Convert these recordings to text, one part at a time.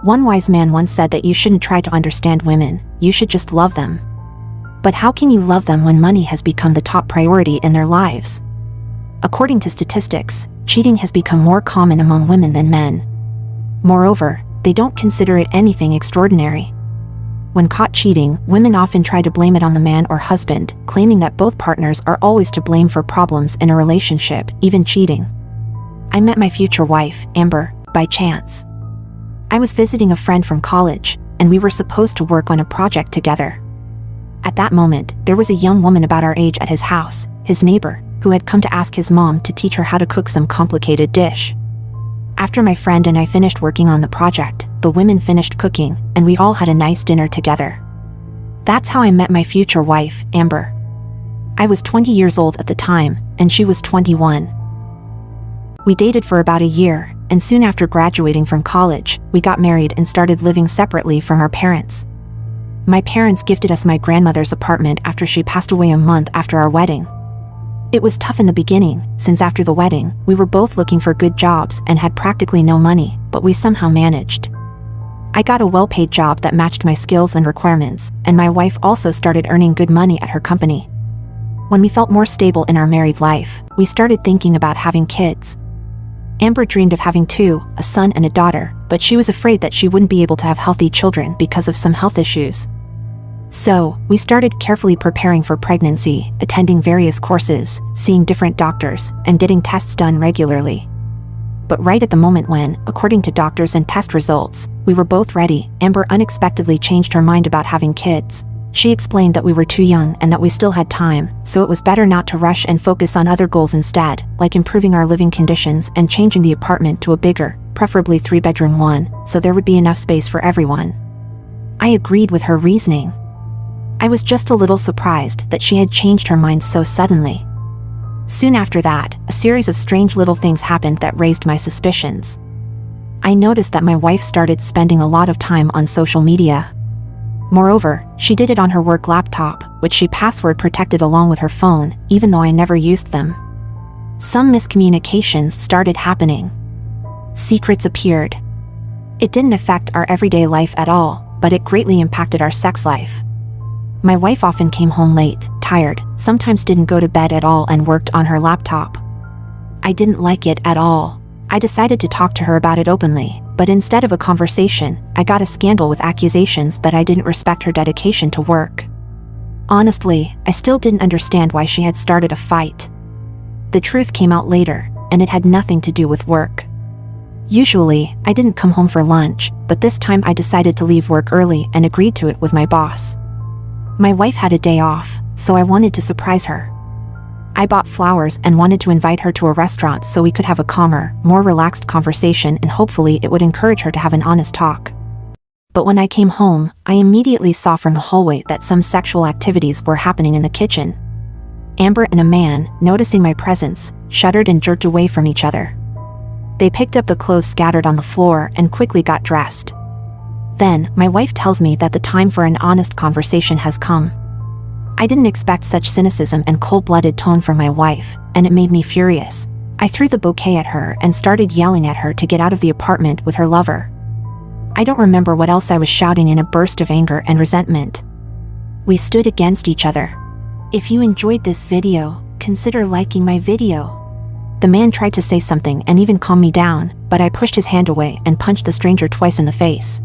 One wise man once said that you shouldn't try to understand women, you should just love them. But how can you love them when money has become the top priority in their lives? According to statistics, cheating has become more common among women than men. Moreover, they don't consider it anything extraordinary. When caught cheating, women often try to blame it on the man or husband, claiming that both partners are always to blame for problems in a relationship, even cheating. I met my future wife, Amber, by chance. I was visiting a friend from college, and we were supposed to work on a project together. At that moment, there was a young woman about our age at his house, his neighbor, who had come to ask his mom to teach her how to cook some complicated dish. After my friend and I finished working on the project, the women finished cooking, and we all had a nice dinner together. That's how I met my future wife, Amber. I was 20 years old at the time, and she was 21. We dated for about a year, and soon after graduating from college, we got married and started living separately from our parents. My parents gifted us my grandmother's apartment after she passed away a month after our wedding. It was tough in the beginning, since after the wedding, we were both looking for good jobs and had practically no money, but we somehow managed. I got a well-paid job that matched my skills and requirements, and my wife also started earning good money at her company. When we felt more stable in our married life, we started thinking about having kids. Amber dreamed of having two, a son and a daughter, but she was afraid that she wouldn't be able to have healthy children because of some health issues. So, we started carefully preparing for pregnancy, attending various courses, seeing different doctors, and getting tests done regularly. But right at the moment when, according to doctors and test results, we were both ready, Amber unexpectedly changed her mind about having kids. She explained that we were too young and that we still had time, so it was better not to rush and focus on other goals instead, like improving our living conditions and changing the apartment to a bigger, preferably 3-bedroom one, so there would be enough space for everyone. I agreed with her reasoning. I was just a little surprised that she had changed her mind so suddenly. Soon after that, a series of strange little things happened that raised my suspicions. I noticed that my wife started spending a lot of time on social media. Moreover, she did it on her work laptop, which she password protected along with her phone, even though I never used them. Some miscommunications started happening. Secrets appeared. It didn't affect our everyday life at all, but it greatly impacted our sex life. My wife often came home late, tired, sometimes didn't go to bed at all and worked on her laptop. I didn't like it at all. I decided to talk to her about it openly, but instead of a conversation, I got a scandal with accusations that I didn't respect her dedication to work. Honestly, I still didn't understand why she had started a fight. The truth came out later, and it had nothing to do with work. Usually, I didn't come home for lunch, but this time I decided to leave work early and agreed to it with my boss. My wife had a day off, so I wanted to surprise her. I bought flowers and wanted to invite her to a restaurant so we could have a calmer, more relaxed conversation and hopefully it would encourage her to have an honest talk. But when I came home, I immediately saw from the hallway that some sexual activities were happening in the kitchen. Amber and a man, noticing my presence, shuddered and jerked away from each other. They picked up the clothes scattered on the floor and quickly got dressed. Then, my wife tells me that the time for an honest conversation has come. I didn't expect such cynicism and cold-blooded tone from my wife, and it made me furious. I threw the bouquet at her and started yelling at her to get out of the apartment with her lover. I don't remember what else I was shouting in a burst of anger and resentment. We stood against each other. If you enjoyed this video, consider liking my video. The man tried to say something and even calm me down, but I pushed his hand away and punched the stranger twice in the face.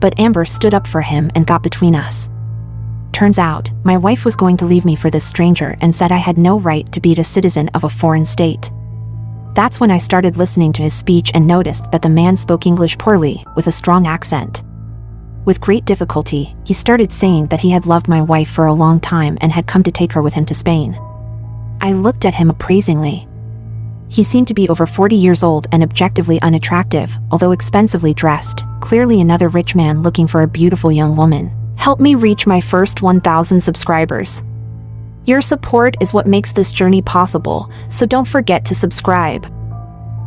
But Amber stood up for him and got between us. Turns out, my wife was going to leave me for this stranger and said I had no right to beat a citizen of a foreign state. That's when I started listening to his speech and noticed that the man spoke English poorly, with a strong accent. With great difficulty, he started saying that he had loved my wife for a long time and had come to take her with him to Spain. I looked at him appraisingly. He seemed to be over 40 years old and objectively unattractive, although expensively dressed, clearly another rich man looking for a beautiful young woman. Help me reach my first 1,000 subscribers. Your support is what makes this journey possible, so don't forget to subscribe.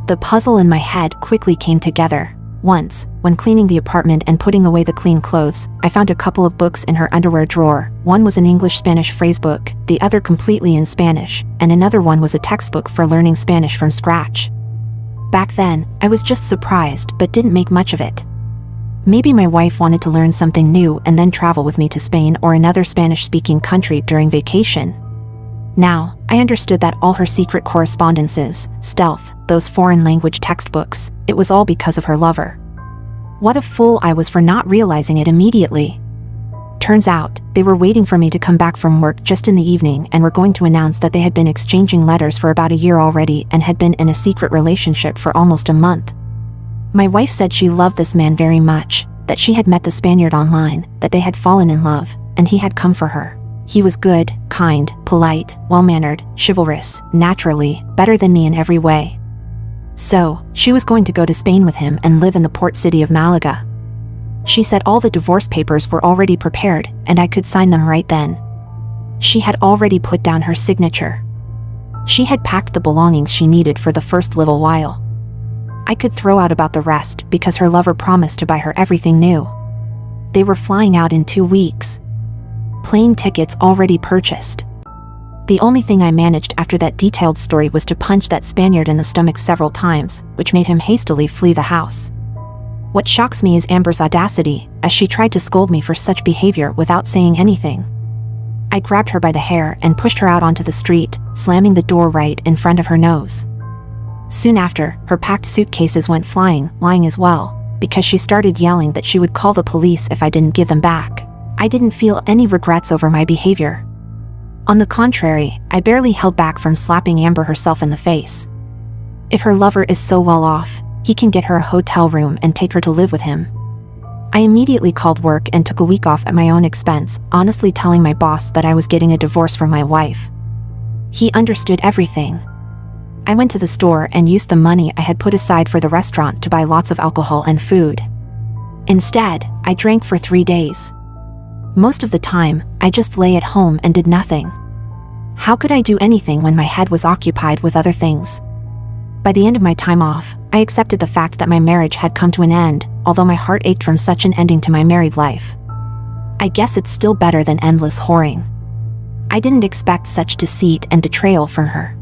The puzzle in my head quickly came together. Once, when cleaning the apartment and putting away the clean clothes, I found a couple of books in her underwear drawer. One was an English-Spanish phrase book, the other completely in Spanish, and another one was a textbook for learning Spanish from scratch. Back then, I was just surprised but didn't make much of it. Maybe my wife wanted to learn something new and then travel with me to Spain or another Spanish-speaking country during vacation. Now, I understood that all her secret correspondences, stealth, those foreign language textbooks, it was all because of her lover. What a fool I was for not realizing it immediately. Turns out, they were waiting for me to come back from work just in the evening and were going to announce that they had been exchanging letters for about a year already and had been in a secret relationship for almost a month. My wife said she loved this man very much, that she had met the Spaniard online, that they had fallen in love, and he had come for her. He was good, kind, polite, well-mannered, chivalrous, naturally, better than me in every way. So, she was going to go to Spain with him and live in the port city of Malaga. She said all the divorce papers were already prepared, and I could sign them right then. She had already put down her signature. She had packed the belongings she needed for the first little while. I could throw out about the rest because her lover promised to buy her everything new. They were flying out in 2 weeks. Plane tickets already purchased. The only thing I managed after that detailed story was to punch that Spaniard in the stomach several times, which made him hastily flee the house. What shocks me is Amber's audacity, as she tried to scold me for such behavior without saying anything. I grabbed her by the hair and pushed her out onto the street, slamming the door right in front of her nose. Soon after, her packed suitcases went flying, lying as well, because she started yelling that she would call the police if I didn't give them back. I didn't feel any regrets over my behavior. On the contrary, I barely held back from slapping Amber herself in the face. If her lover is so well off, he can get her a hotel room and take her to live with him. I immediately called work and took a week off at my own expense, honestly telling my boss that I was getting a divorce from my wife. He understood everything. I went to the store and used the money I had put aside for the restaurant to buy lots of alcohol and food. Instead, I drank for 3 days. Most of the time, I just lay at home and did nothing. How could I do anything when my head was occupied with other things? By the end of my time off, I accepted the fact that my marriage had come to an end, although my heart ached from such an ending to my married life. I guess it's still better than endless whoring. I didn't expect such deceit and betrayal from her.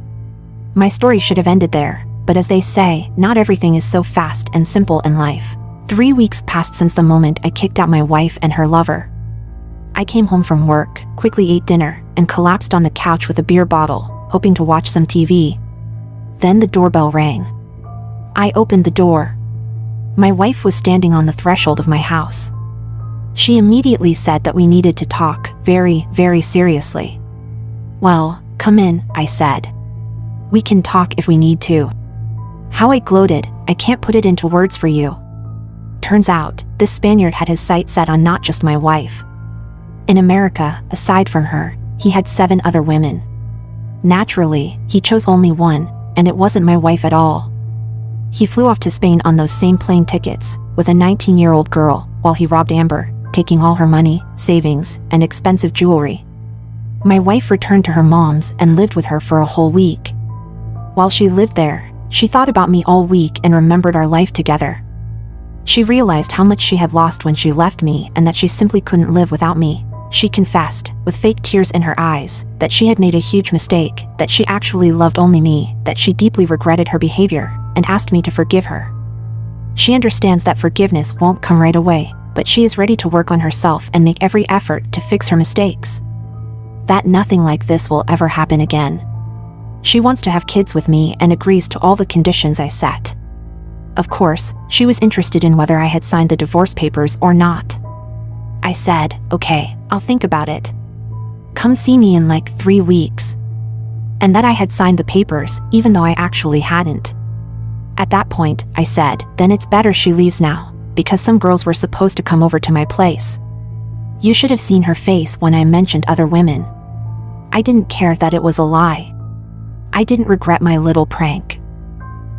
My story should have ended there, but as they say, not everything is so fast and simple in life. 3 weeks passed since the moment I kicked out my wife and her lover. I came home from work, quickly ate dinner, and collapsed on the couch with a beer bottle, hoping to watch some TV. Then the doorbell rang. I opened the door. My wife was standing on the threshold of my house. She immediately said that we needed to talk, very, very seriously. "Well, come in," I said. "We can talk if we need to." How I gloated, I can't put it into words for you. Turns out, this Spaniard had his sights set on not just my wife. In America, aside from her, he had 7 other women. Naturally, he chose only one, and it wasn't my wife at all. He flew off to Spain on those same plane tickets, with a 19-year-old girl, while he robbed Amber, taking all her money, savings, and expensive jewelry. My wife returned to her mom's and lived with her for a whole week. While she lived there, she thought about me all week and remembered our life together. She realized how much she had lost when she left me and that she simply couldn't live without me. She confessed, with fake tears in her eyes, that she had made a huge mistake, that she actually loved only me, that she deeply regretted her behavior, and asked me to forgive her. She understands that forgiveness won't come right away, but she is ready to work on herself and make every effort to fix her mistakes. That nothing like this will ever happen again. She wants to have kids with me and agrees to all the conditions I set. Of course, she was interested in whether I had signed the divorce papers or not. I said, "Okay, I'll think about it. Come see me in like 3 weeks." And that I had signed the papers, even though I actually hadn't. At that point, I said, "Then it's better she leaves now, because some girls were supposed to come over to my place." You should have seen her face when I mentioned other women. I didn't care that it was a lie. I didn't regret my little prank.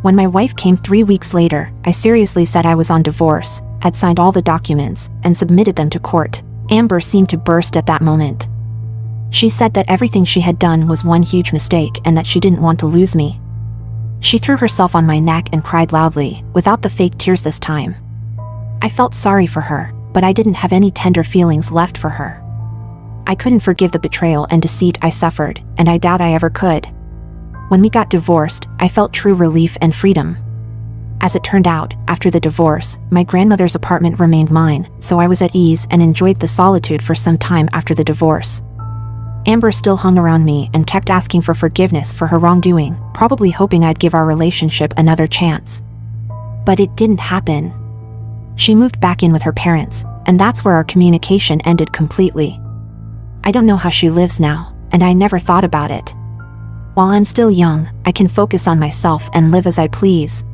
When my wife came 3 weeks later, I seriously said I was on divorce, had signed all the documents, and submitted them to court. Amber seemed to burst at that moment. She said that everything she had done was one huge mistake and that she didn't want to lose me. She threw herself on my neck and cried loudly, without the fake tears this time. I felt sorry for her, but I didn't have any tender feelings left for her. I couldn't forgive the betrayal and deceit I suffered, and I doubt I ever could. When we got divorced, I felt true relief and freedom. As it turned out, after the divorce, my grandmother's apartment remained mine, so I was at ease and enjoyed the solitude for some time after the divorce. Amber still hung around me and kept asking for forgiveness for her wrongdoing, probably hoping I'd give our relationship another chance. But it didn't happen. She moved back in with her parents, and that's where our communication ended completely. I don't know how she lives now, and I never thought about it. While I'm still young, I can focus on myself and live as I please.